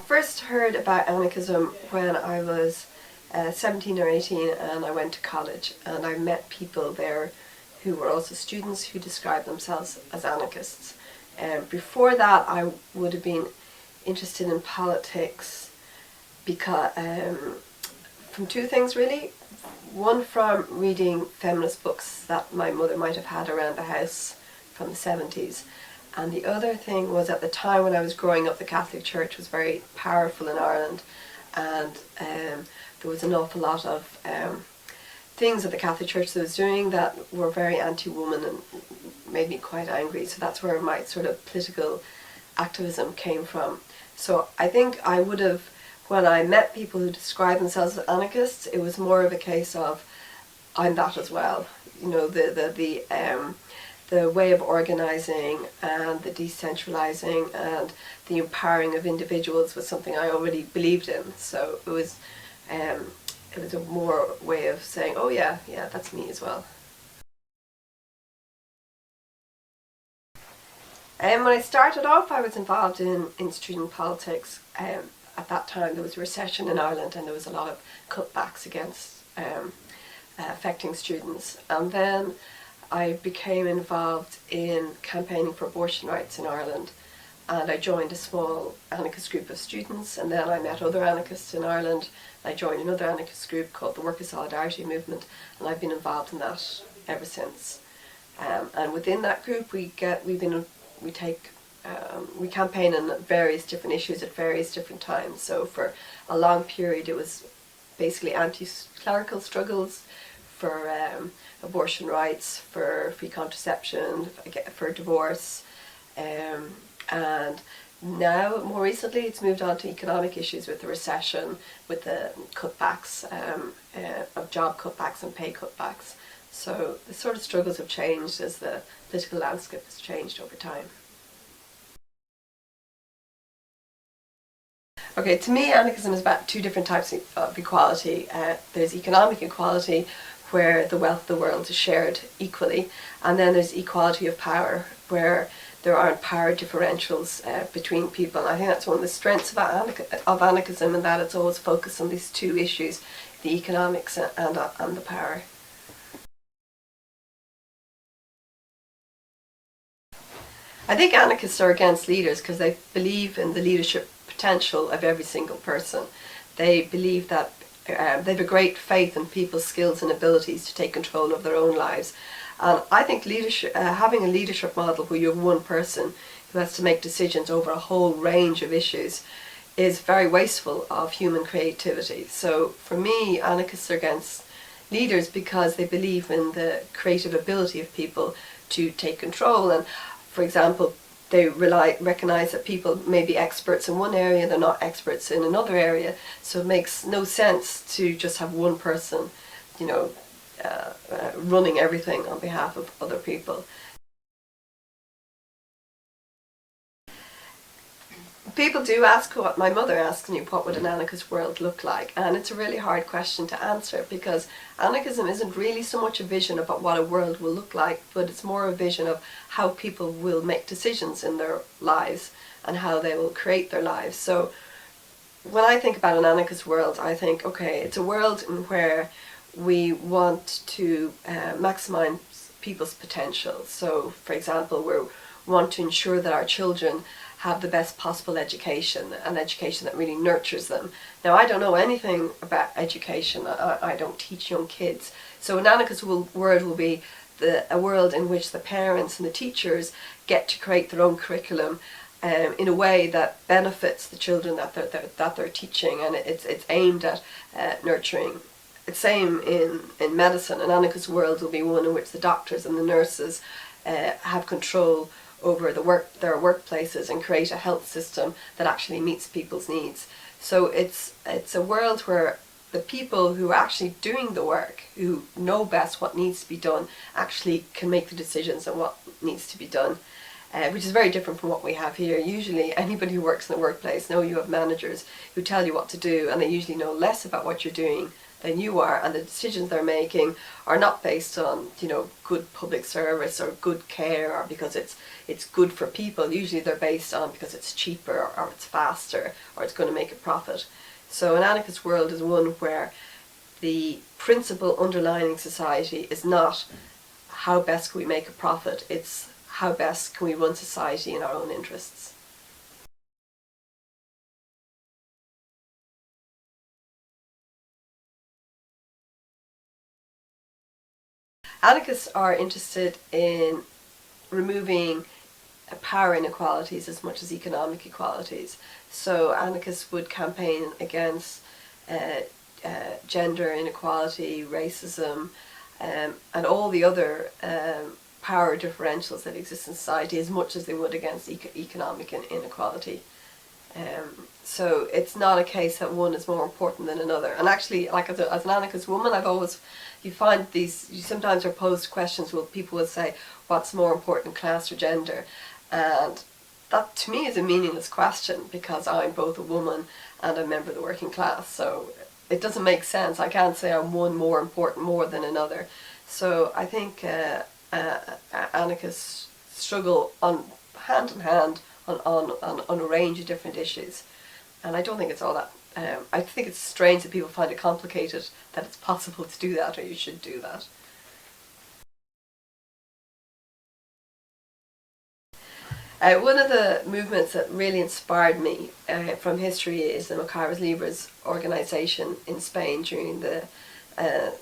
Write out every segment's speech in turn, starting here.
first heard about anarchism when I was 17 or 18 and I went to college, and I met people there who were also students who described themselves as anarchists. Before that I would have been interested in politics because from two things really. One, from reading feminist books that my mother might have had around the house from the 70s. And the other thing was, at the time when I was growing up, the Catholic Church was very powerful in Ireland, and there was an awful lot of things that the Catholic Church was doing that were very anti-woman and made me quite angry. So that's where my sort of political activism came from. So I think I would have, when I met people who describe themselves as anarchists, it was more of a case of, I'm that as well. You know, the way of organising and the decentralising and the empowering of individuals was something I already believed in. So it was a more way of saying, oh yeah, that's me as well. And when I started off, I was involved in student politics. At that time there was a recession in Ireland and there was a lot of cutbacks against affecting students. And then I became involved in campaigning for abortion rights in Ireland, and I joined a small anarchist group of students, and then I met other anarchists in Ireland. I joined another anarchist group called the Workers' Solidarity Movement, and I've been involved in that ever since. And within that group we campaign on various different issues at various different times. So for a long period it was basically anti-clerical struggles for abortion rights, for free contraception, for divorce, and now more recently it's moved on to economic issues with the recession, with the cutbacks of job cutbacks and pay cutbacks. So the sort of struggles have changed as the political landscape has changed over time. Okay, to me anarchism is about two different types of equality. There's economic equality, where the wealth of the world is shared equally, and then there's equality of power, where there aren't power differentials between people. And I think that's one of the strengths of anarchism, in that it's always focused on these two issues, the economics and the power. I think anarchists are against leaders because they believe in the leadership potential of every single person. They believe that they have a great faith in people's skills and abilities to take control of their own lives. And I think leadership, having a leadership model where you have one person who has to make decisions over a whole range of issues is very wasteful of human creativity. So for me, anarchists are against leaders because they believe in the creative ability of people to take control. And for example, they recognise that people may be experts in one area, they're not experts in another area, so it makes no sense to just have one person, you know, running everything on behalf of other people. People do ask, what my mother asks me, what would an anarchist world look like? And it's a really hard question to answer, because anarchism isn't really so much a vision about what a world will look like, but it's more a vision of how people will make decisions in their lives and how they will create their lives. So when I think about an anarchist world, I think, okay, it's a world in where we want to maximize people's potential. So for example, we want to ensure that our children have the best possible education, an education that really nurtures them. Now, I don't know anything about education. I don't teach young kids. So an anarchist world will be a world in which the parents and the teachers get to create their own curriculum in a way that benefits the children that they're teaching, and it's aimed at nurturing. It's same in medicine. An anarchist world will be one in which the doctors and the nurses have control over their workplaces and create a health system that actually meets people's needs. So it's a world where the people who are actually doing the work, who know best what needs to be done, actually can make the decisions on what needs to be done, which is very different from what we have here. Usually anybody who works in the workplace know you have managers who tell you what to do, and they usually know less about what you're doing than you are, and the decisions they're making are not based on, good public service or good care or because it's good for people. Usually they're based on because it's cheaper or it's faster or it's going to make a profit. So an anarchist world is one where the principle underlining society is not how best can we make a profit, it's how best can we run society in our own interests. Anarchists are interested in removing power inequalities as much as economic equalities. So anarchists would campaign against gender inequality, racism, and all the other power differentials that exist in society as much as they would against economic inequality. So it's not a case that one is more important than another. And actually, like as an anarchist woman, you sometimes are posed questions, people will say, what's more important, class or gender? And that to me is a meaningless question because I'm both a woman and a member of the working class. So it doesn't make sense. I can't say I'm one more important more than another. So I think anarchists struggle on hand in hand on a range of different issues. And I don't think it's all that, I think it's strange that people find it complicated that it's possible to do that or you should do that. One of the movements that really inspired me from history is the Mujeres Libres organisation in Spain during the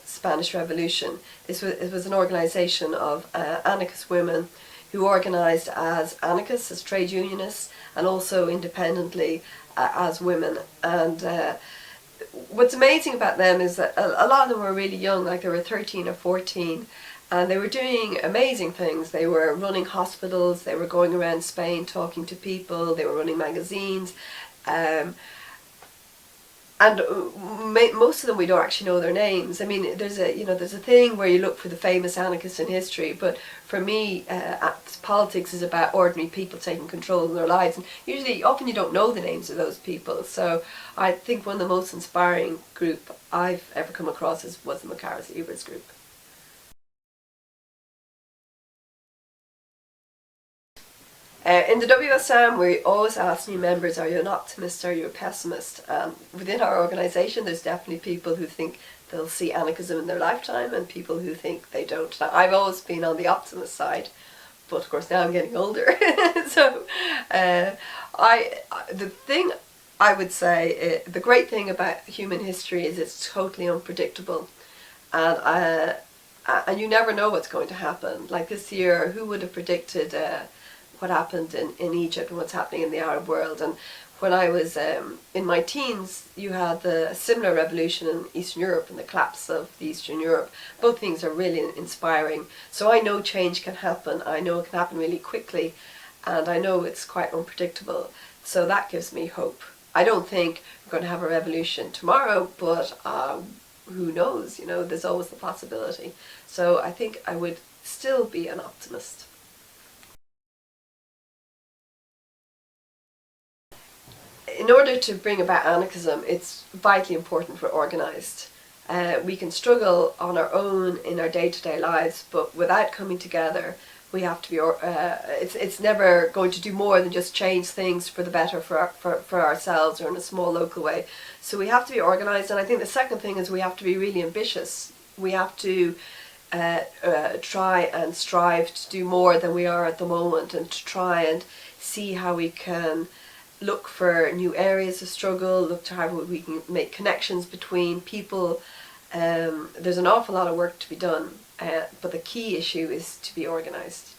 Spanish Revolution. It was an organisation of anarchist women who organised as anarchists, as trade unionists, and also independently as women. And what's amazing about them is that a lot of them were really young, like they were 13 or 14, and they were doing amazing things. They were running hospitals, they were going around Spain talking to people, they were running magazines, and most of them we don't actually know their names. I mean, there's a thing where you look for the famous anarchists in history, but for me, politics is about ordinary people taking control of their lives, and often you don't know the names of those people. So I think one of the most inspiring group I've ever come across was the Mujeres Libres group. In the WSM, we always ask new members, are you an optimist or are you a pessimist? Within our organisation, there's definitely people who think they'll see anarchism in their lifetime and people who think they don't. Now, I've always been on the optimist side, but of course now I'm getting older. So the thing I would say, the great thing about human history is it's totally unpredictable. And you never know what's going to happen. Like this year, who would have predicted what happened in Egypt and what's happening in the Arab world? And when I was in my teens, you had the similar revolution in Eastern Europe and the collapse of the Eastern Europe. Both things are really inspiring. So I know change can happen. I know it can happen really quickly, and I know it's quite unpredictable. So that gives me hope. I don't think we're going to have a revolution tomorrow, but who knows? There's always the possibility. So I think I would still be an optimist. In order to bring about anarchism, it's vitally important we're organised. We can struggle on our own in our day-to-day lives, but without coming together, we have to be. It's never going to do more than just change things for the better for ourselves or in a small local way. So we have to be organised, and I think the second thing is we have to be really ambitious. We have to try and strive to do more than we are at the moment, and to try and see how we can look for new areas of struggle, look to how we can make connections between people. There's an awful lot of work to be done, but the key issue is to be organised.